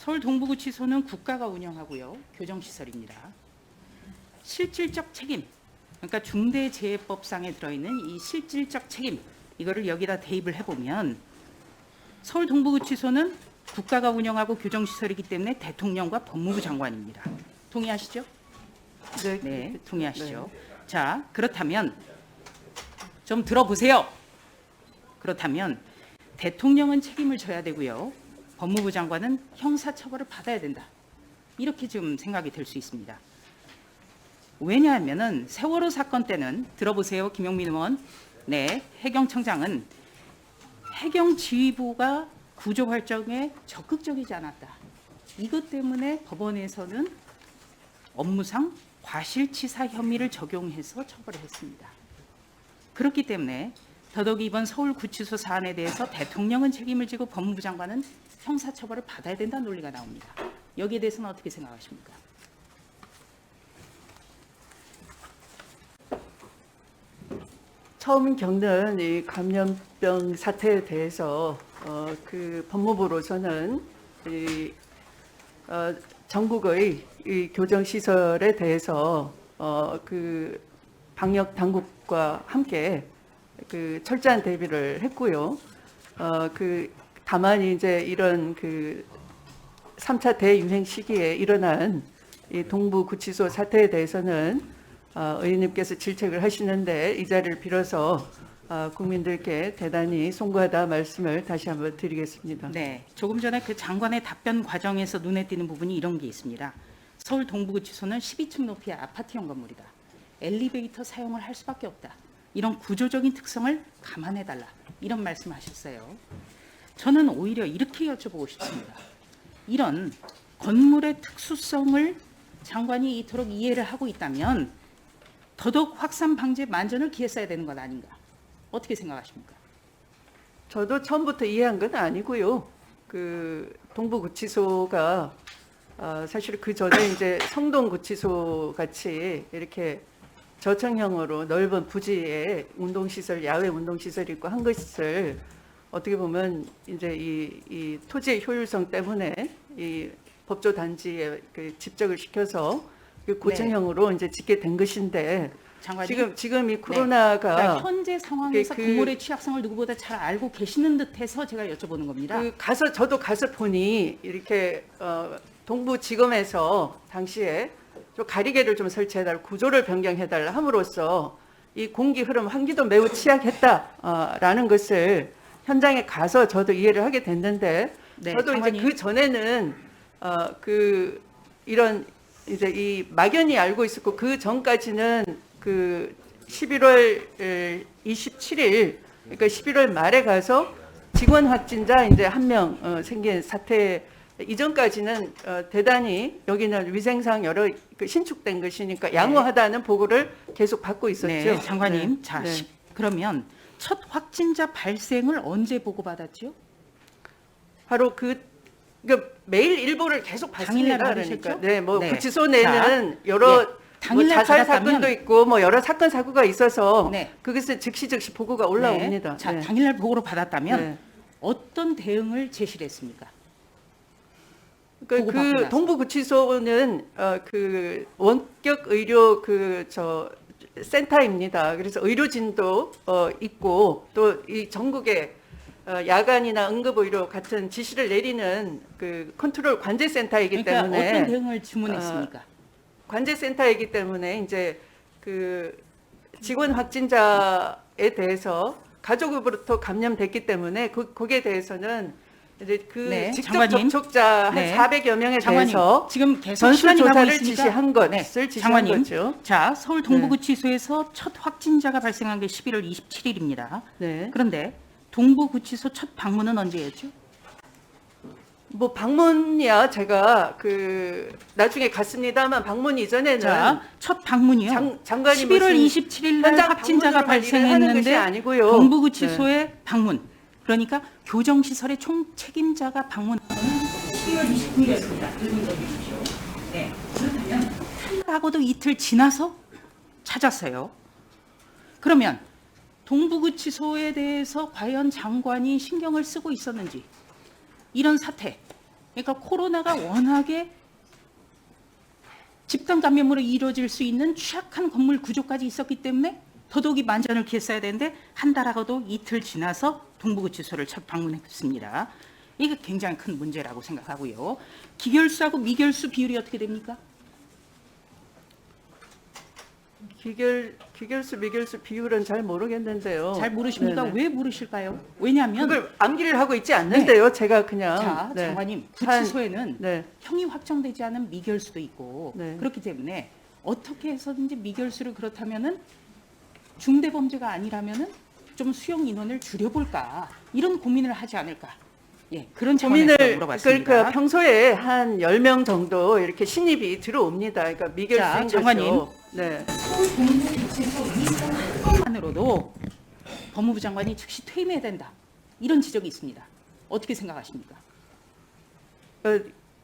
서울 동부구치소는 국가가 운영하고요. 교정시설입니다. 실질적 책임, 그러니까 중대재해법상에 들어있는 이 실질적 책임, 이거를 여기다 대입을 해보면 서울 동부구치소는 국가가 운영하고 교정시설이기 때문에 대통령과 법무부 장관입니다. 동의하시죠? 네, 동의하시죠? 네. 자, 그렇다면 좀 들어보세요. 그렇다면 대통령은 책임을 져야 되고요. 법무부 장관은 형사처벌을 받아야 된다. 이렇게 지금 생각이 될 수 있습니다. 왜냐하면은 세월호 사건 때는 들어보세요, 김용민 의원. 네, 해경청장은 해경지휘부가 구조 활동에 적극적이지 않았다. 이것 때문에 법원에서는 업무상 과실치사 혐의를 적용해서 처벌을 했습니다. 그렇기 때문에 더더욱 이번 서울구치소 사안에 대해서 대통령은 책임을 지고 법무부 장관은 형사처벌을 받아야 된다는 논리가 나옵니다. 여기에 대해서는 어떻게 생각하십니까? 처음 겪는 이 감염병 사태에 대해서 그 법무부로서는 전국의 이 교정 시설에 대해서 그 방역 당국과 함께 그 철저한 대비를 했고요. 그 다만 이제 이런 그 3차 대유행 시기에 일어난 이 동부구치소 사태에 대해서는 의원님께서 질책을 하시는데 이 자리를 빌어서 국민들께 대단히 송구하다 말씀을 다시 한번 드리겠습니다. 네, 조금 전에 그 장관의 답변 과정에서 눈에 띄는 부분이 이런 게 있습니다. 서울 동부구치소는 12층 높이의 아파트형 건물이다. 엘리베이터 사용을 할 수밖에 없다. 이런 구조적인 특성을 감안해달라. 이런 말씀하셨어요. 저는 오히려 이렇게 여쭤보고 싶습니다. 이런 건물의 특수성을 장관이 이토록 이해를 하고 있다면 더더욱 확산 방지에 만전을 기했어야 되는 것 아닌가? 어떻게 생각하십니까? 저도 처음부터 이해한 건 아니고요. 그 동부구치소가 사실 그 전에 이제 성동구치소 같이 이렇게 저층형으로 넓은 부지에 운동시설, 야외 운동시설이 있고 한 것을 어떻게 보면 이제 이 토지의 효율성 때문에 이 법조 단지에 그 집적을 시켜서 그 고층형으로 이제 짓게 된 것인데 장관님, 지금 이 코로나가 그러니까 현재 상황에서 그- 건물의 취약성을 누구보다 잘 알고 계시는 듯해서 제가 여쭤보는 겁니다. 저도 가서 보니 이렇게 동부지검에서 당시에 좀 가리개를 좀 설치해달라, 구조를 변경해달라 함으로써 이 공기 흐름 환기도 매우 취약했다라는 것을 현장에 가서 저도 이해를 하게 됐는데 네, 저도 장관님. 이제 그 전에는 그 이런 이제 이 막연히 알고 있었고 그 전까지는 그 11월 27일 그러니까 11월 말에 가서 직원 확진자 이제 한 명 생긴 사태 이전까지는 대단히 여기는 위생상 여러 그 신축된 것이니까 양호하다는 보고를 계속 받고 있었죠. 네, 장관님. 네. 자, 네. 그러면 첫 확진자 발생을 언제 보고받았죠? 바로 그러니까 매일 일보를 계속 당일날 받습니다. 받으셨죠? 그러니까 네, 뭐 네. 구치소 내는 자, 여러 네. 당일날 자살 받았다면- 사건도 있고 뭐 여러 사건 사고가 있어서 네. 그것을 즉시 보고가 올라옵니다. 네. 자, 네. 당일날 보고를 받았다면 네. 어떤 대응을 제시를 했습니까? 그러니까 보고받고 그 나서. 동부구치소는 그 원격 의료 센터입니다. 그래서 의료진도 있고 또 이 전국에 야간이나 응급의료 같은 지시를 내리는 그 컨트롤 관제센터이기 그러니까 때문에 어떤 대응을 주문했습니까? 관제센터이기 때문에 이제 그 직원 확진자에 대해서 가족으로부터 감염됐기 때문에 거기에 대해서는 이제 그 네, 직접 장관님. 접촉자 한 네. 400여 명에 장관님, 대해서 지금 계속 전수 시간이 가고 조사를 있으니까 지시한 것을 네, 지시한 장관님. 거죠. 자, 서울 동부구치소에서 첫 확진자가 발생한 게 11월 27일입니다. 네. 그런데 동부구치소 첫 방문은 언제였죠? 뭐 방문이야 제가 그 나중에 갔습니다만 방문 이전에는 자, 첫 방문이요. 장관이 11월 무슨 27일 날 현장 확진자가 방문으로만 일을 하는 것이 발생했는데 아니고요. 동부구치소에 방문. 그러니까 교정시설의 총 책임자가 방문한 12월 29일이었습니다. 네. 그렇다면 하고도 이틀 지나서 찾았어요. 그러면 동부구치소에 대해서 과연 장관이 신경을 쓰고 있었는지, 이런 사태 그러니까 코로나가 워낙에 집단 감염으로 이루어질 수 있는 취약한 건물 구조까지 있었기 때문에 더더욱이 만전을 기했어야 되는데 한 달하고도 이틀 지나서 동부구치소를 첫 방문했습니다. 이게 굉장히 큰 문제라고 생각하고요. 기결수하고 미결수 비율이 어떻게 됩니까? 기결수 미결수 비율은 잘 모르겠는데요. 잘 모르십니까? 네네. 왜 모르실까요? 왜냐하면 그걸 암기를 하고 있지 않는데요. 제가 그냥 자, 네. 장관님, 구치소에는 네. 형이 확정되지 않은 미결수도 있고 네. 그렇기 때문에 어떻게 해서든지 미결수를 그렇다면은 중대범죄가 아니라면은 좀 수용 인원을 줄여볼까 이런 고민을 하지 않을까. 예, 그런 차원에서 고민을 물어봤습니다. 그러니까 평소에 한 10명 정도 이렇게 신입이 들어옵니다. 그러니까 자, 미결수인 장관님. 거죠. 네. 만으로도 법무부 장관이 즉시 퇴임해야 된다. 이런 지적이 있습니다. 어떻게 생각하십니까?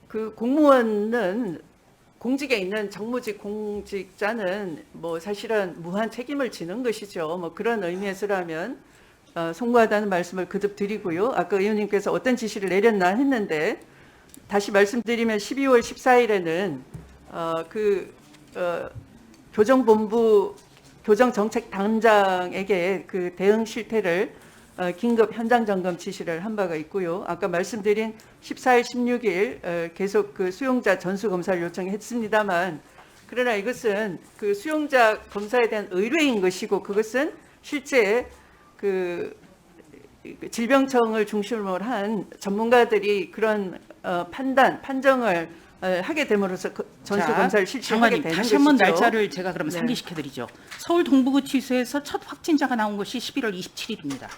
그 공무원은 공직에 있는 정무직 공직자는 뭐 사실은 무한 책임을 지는 것이죠. 뭐 그런 의미에서라면 송구하다는 말씀을 거듭 드리고요. 아까 의원님께서 어떤 지시를 내렸나 했는데 다시 말씀드리면 12월 14일에는 교정본부 교정정책단장에게 그 대응 실태를 긴급 현장 점검 지시를 한 바가 있고요. 아까 말씀드린 14일, 16일 계속 그 수용자 전수 검사를 요청했습니다만, 그러나 이것은 그 수용자 검사에 대한 의뢰인 것이고 그것은 실제 그 질병청을 중심으로 한 전문가들이 그런 판정을 하게 됨으로써 전수 검사를 실시하게 되는 다시 한번 것이죠. 날짜를 제가 그럼 네. 상기시켜드리죠. 서울 동부구치소에서 첫 확진자가 나온 것이 11월 27일입니다.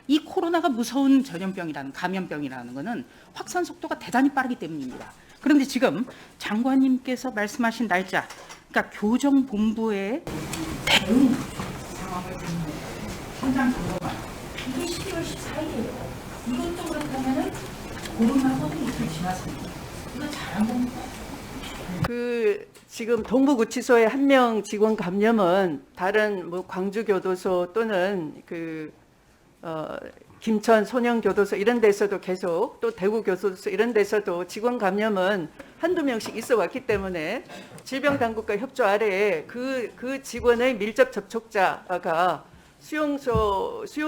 이 코로나가 무서운 전염병이라는 감염병이라는 것은 확산 속도가 대단히 빠르기 때문입니다. 그런데 지금 장관님께서 말씀하신 날짜, 그러니까 교정본부의 대응 상황을 보면 현장 점검만 이게 12월 14일이에요. 이것도 그렇다면은 코로나가 이틀 지났습니다. 이거 잘한 겁니까? 그 지금 동부구치소의 한 명 직원 감염은 다른 뭐 광주교도소 또는 김천 소년교도소 이런 데서도 계속 또 대구교도소 이런 데서도 직원 감염은 한두 명씩 있어 왔기 때문에 질병당국과 협조 아래에 그 직원의 밀접 접촉자가 수용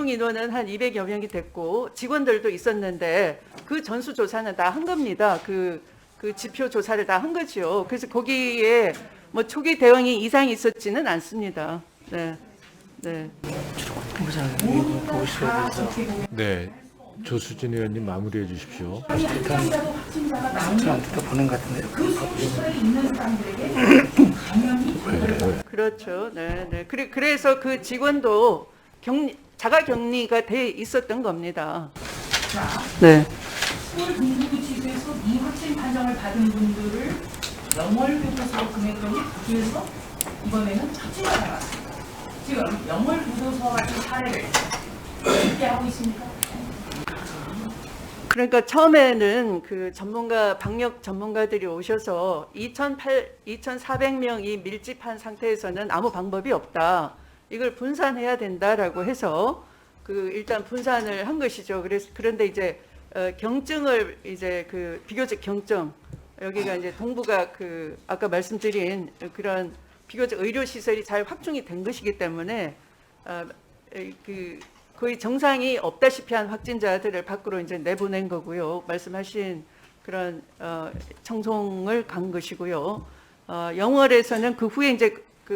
인원은 한 200여 명이 됐고 직원들도 있었는데 그 전수조사는 다 한 겁니다. 그 지표 조사를 다 한 거죠. 그래서 거기에 뭐 초기 대응이 이상이 있었지는 않습니다. 네. 네. 네, 조수진 의원님 마무리해 주십시오. 보는 것 같은데. 그렇죠. 네, 네. 그래서 그 직원도 자가 격리가 돼 있었던 겁니다. 네. 서울 동부구치소에서 미확진 판정을 받은 분들을 영월교도소로 보냈더니 거기에서 이번에는 확진자가 나왔습니다. 지금 영월교도소와 같은 사례를 어떻게 하고 있습니까? 그러니까 처음에는 그 방역 전문가들이 오셔서 2,400명이 밀집한 상태에서는 아무 방법이 없다. 이걸 분산해야 된다라고 해서 일단 분산을 한 것이죠. 그런데 이제 경증을 이제 비교적 경증 여기가 이제 동부가 아까 말씀드린 그런 비교적 의료 시설이 잘 확충이 된 것이기 때문에 거의 정상이 없다시피 한 확진자들을 밖으로 이제 내보낸 거고요. 말씀하신 그런 청송을 간 것이고요. 영월에서는 그 후에 이제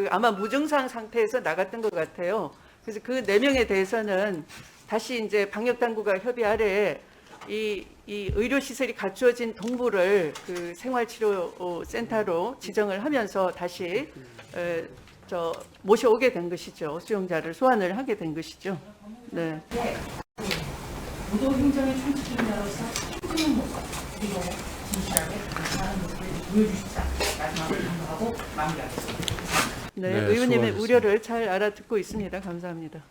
아마 무증상 상태에서 나갔던 것 같아요. 그래서 그 4명에 대해서는 다시 이제 방역 당국과 협의 아래 이 의료 시설이 갖추어진 동부를 생활치료센터로 지정을 하면서 다시 모셔오게 된 것이죠. 수용자를 소환을 하게 된 것이죠. 네. 무도 행정의 총책임자로서 책임있는 모습 그리고 진실하게 감사하는 모습을 보여주십사 마지막으로 강조하고 마무리하겠습니다. 네, 네, 의원님의 수고하셨습니다. 우려를 잘 알아듣고 있습니다. 감사합니다.